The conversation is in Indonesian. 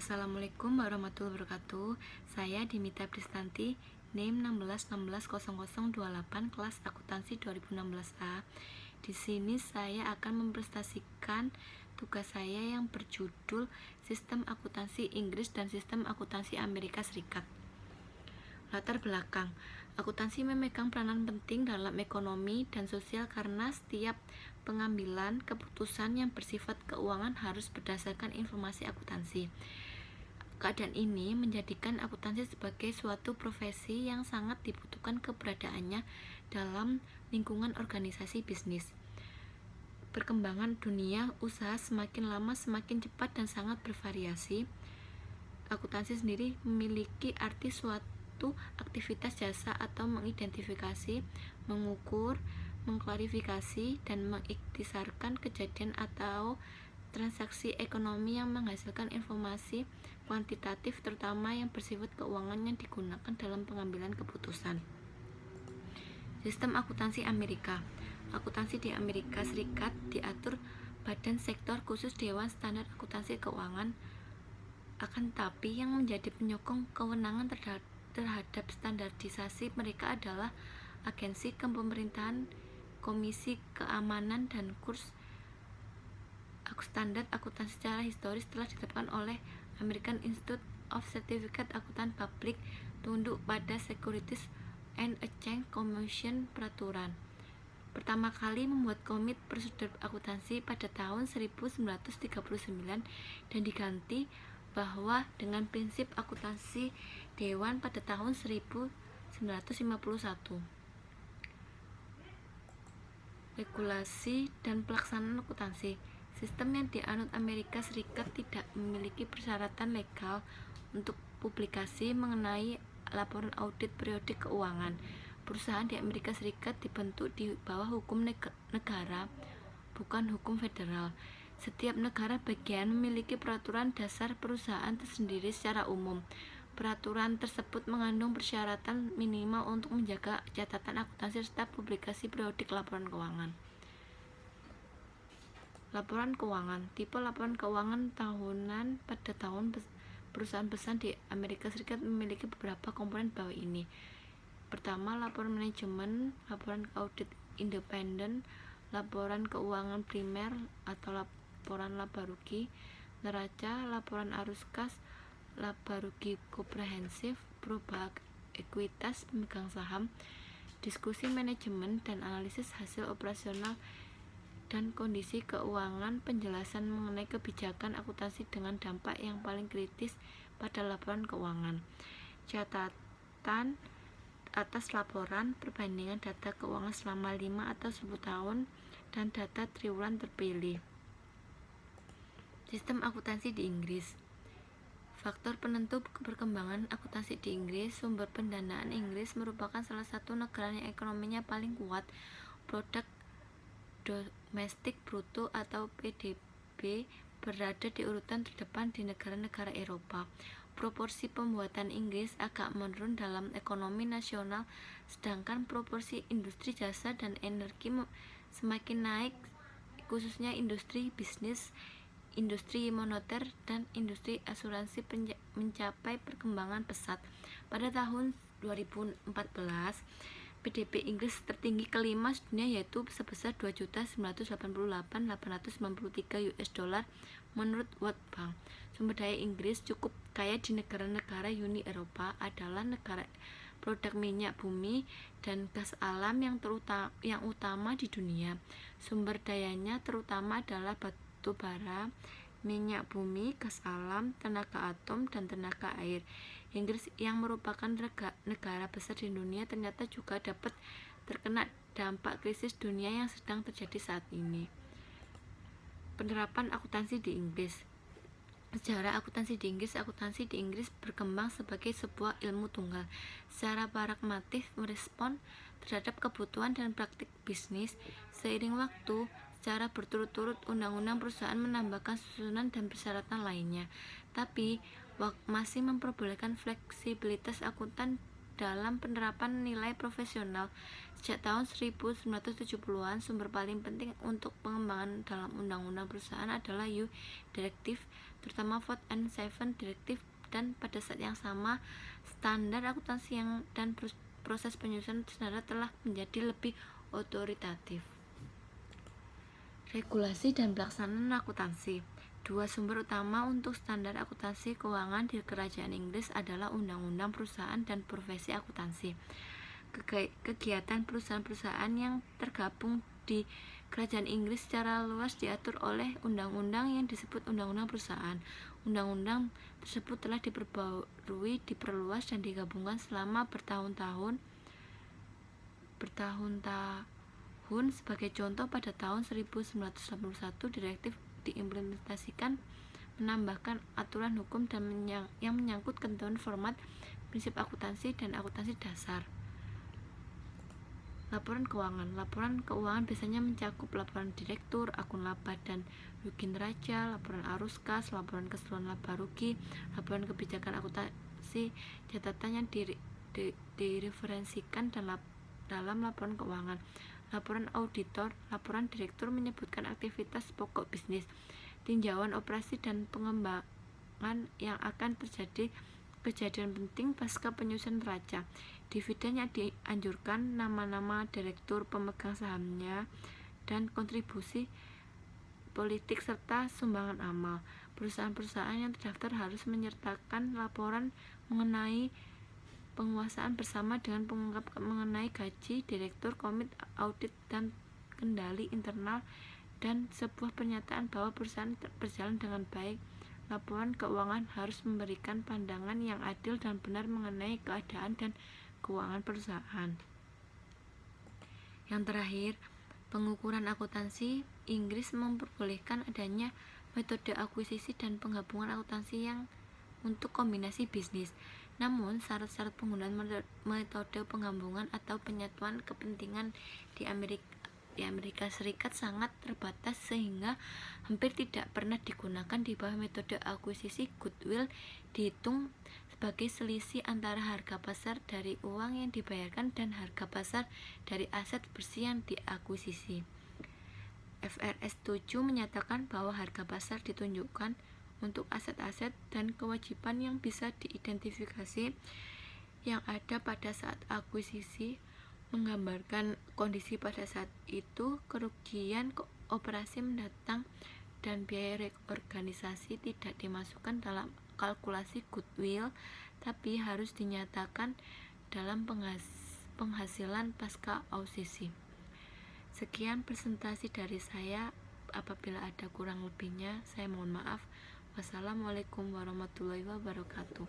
Assalamualaikum warahmatullahi wabarakatuh. Saya Dimita Pristanti, NIM 16160028, kelas akuntansi 2016A. Di sini saya akan mempresentasikan tugas saya yang berjudul Sistem Akuntansi Inggris dan Sistem Akuntansi Amerika Serikat. Latar belakang, akuntansi memegang peranan penting dalam ekonomi dan sosial karena setiap pengambilan keputusan yang bersifat keuangan harus berdasarkan informasi akuntansi. Keadaan ini menjadikan akuntansi sebagai suatu profesi yang sangat dibutuhkan keberadaannya dalam lingkungan organisasi bisnis. Perkembangan dunia usaha semakin lama semakin cepat dan sangat bervariasi. Akuntansi sendiri memiliki arti suatu aktivitas jasa atau mengidentifikasi, mengukur, mengklarifikasi, dan mengiktisarkan kejadian atau transaksi ekonomi yang menghasilkan informasi kuantitatif terutama yang bersifat keuangan yang digunakan dalam pengambilan keputusan. Sistem akuntansi Amerika. Akuntansi di Amerika Serikat diatur Badan Sektor Khusus Dewan Standar Akuntansi Keuangan. Akan tetapi yang menjadi penyokong kewenangan terhadap standarisasi mereka adalah Agensi Kepemerintahan, Komisi Keamanan dan Kurs. Standar akuntansi secara historis telah ditetapkan oleh American Institute of Certificate Accountant Public tunduk pada Securities and Exchange Commission peraturan. Pertama kali membuat komit prosedur akuntansi pada tahun 1939 dan diganti bahwa dengan prinsip akuntansi dewan pada tahun 1951. Regulasi dan pelaksanaan akuntansi. Sistem yang dianut Amerika Serikat tidak memiliki persyaratan legal untuk publikasi mengenai laporan audit periodik keuangan. Perusahaan di Amerika Serikat dibentuk di bawah hukum negara, bukan hukum federal. Setiap negara bagian memiliki peraturan dasar perusahaan tersendiri secara umum. Peraturan tersebut mengandung persyaratan minimal untuk menjaga catatan akuntansi serta publikasi periodik laporan keuangan. Laporan keuangan. Tipe laporan keuangan tahunan pada tahun perusahaan besar di Amerika Serikat memiliki beberapa komponen bawah ini. Pertama, laporan manajemen, laporan audit independen, laporan keuangan primer atau laporan laba rugi, neraca, laporan arus kas, laba rugi komprehensif, perubahan ekuitas pemegang saham, diskusi manajemen dan analisis hasil operasional dan kondisi keuangan, penjelasan mengenai kebijakan akuntansi dengan dampak yang paling kritis pada laporan keuangan, catatan atas laporan, perbandingan data keuangan selama 5 atau 10 tahun, dan data triwulan terpilih. Sistem akuntansi di Inggris. Faktor penentu perkembangan akuntansi di Inggris. Sumber pendanaan Inggris merupakan salah satu negara yang ekonominya paling kuat. Produk domestik bruto atau PDB berada di urutan terdepan di negara-negara Eropa. Proporsi pembuatan Inggris agak menurun dalam ekonomi nasional, sedangkan proporsi industri jasa dan energi semakin naik, khususnya industri bisnis, industri moneter, dan industri asuransi mencapai perkembangan pesat. Pada tahun 2014, PDB Inggris tertinggi kelima dunia yaitu sebesar 2.988.893 US dollar menurut World Bank. Sumber daya Inggris cukup kaya di negara-negara Uni Eropa adalah negara produk minyak bumi dan gas alam yang utama di dunia. Sumber dayanya terutama adalah batu bara, minyak bumi, gas alam, tenaga atom, dan tenaga air. Inggris yang merupakan negara besar di dunia ternyata juga dapat terkena dampak krisis dunia yang sedang terjadi saat ini. Penerapan akuntansi di Inggris. Sejarah akuntansi di Inggris. Akuntansi di Inggris berkembang sebagai sebuah ilmu tunggal, secara pragmatis merespon terhadap kebutuhan dan praktik bisnis. Seiring waktu, secara berturut-turut undang-undang perusahaan menambahkan susunan dan persyaratan lainnya, tapi masih memperbolehkan fleksibilitas akuntan dalam penerapan nilai profesional. Sejak tahun 1970-an, sumber paling penting untuk pengembangan dalam undang-undang perusahaan adalah U Directive, terutama 4 and 7 Directive, dan pada saat yang sama, standar akuntansi dan proses penyusunan standar telah menjadi lebih otoritatif. Regulasi dan pelaksanaan akuntansi. Dua sumber utama untuk standar akuntansi keuangan di Kerajaan Inggris adalah Undang-Undang Perusahaan dan Profesi Akuntansi. Kegiatan perusahaan-perusahaan yang tergabung di Kerajaan Inggris secara luas diatur oleh undang-undang yang disebut Undang-Undang Perusahaan. Undang-undang tersebut telah diperbarui, diperluas, dan digabungkan selama bertahun-tahun. Sebagai contoh, pada tahun 1981 direktif diimplementasikan menambahkan aturan hukum dan yang menyangkut ketentuan format, prinsip akuntansi, dan akuntansi dasar. Laporan keuangan. Laporan keuangan biasanya mencakup laporan direktur, akun laba dan rugi neraca, laporan arus kas, laporan keseluruhan laba rugi, laporan kebijakan akuntansi, catatan yang direferensikan dalam laporan keuangan. Laporan auditor. Laporan direktur menyebutkan aktivitas pokok bisnis, tinjauan operasi, dan pengembangan yang akan terjadi, kejadian penting pasca penyusunan neraca, dividen yang dianjurkan, nama-nama direktur, pemegang sahamnya, dan kontribusi politik serta sumbangan amal. Perusahaan-perusahaan yang terdaftar harus menyertakan laporan mengenai penguasaan bersama dengan pengungkap mengenai gaji direktur, komit, audit, dan kendali internal, dan sebuah pernyataan bahwa perusahaan berjalan dengan baik. Laporan keuangan harus memberikan pandangan yang adil dan benar mengenai keadaan dan keuangan perusahaan. Yang terakhir, pengukuran akuntansi. Inggris memperbolehkan adanya metode akuisisi dan penggabungan akuntansi yang untuk kombinasi bisnis. Namun, syarat-syarat penggunaan metode penggabungan atau penyatuan kepentingan di Amerika Serikat sangat terbatas sehingga hampir tidak pernah digunakan di bawah metode akuisisi. Goodwill dihitung sebagai selisih antara harga pasar dari uang yang dibayarkan dan harga pasar dari aset bersih yang diakuisisi. FRS 7 menyatakan bahwa harga pasar ditunjukkan untuk aset-aset dan kewajiban yang bisa diidentifikasi yang ada pada saat akuisisi, menggambarkan kondisi pada saat itu, kerugian operasi mendatang, dan biaya reorganisasi tidak dimasukkan dalam kalkulasi goodwill, tapi harus dinyatakan dalam penghasilan pasca akuisisi. Sekian presentasi dari saya. Apabila ada kurang lebihnya, saya mohon maaf. Wassalamualaikum warahmatullahi wabarakatuh.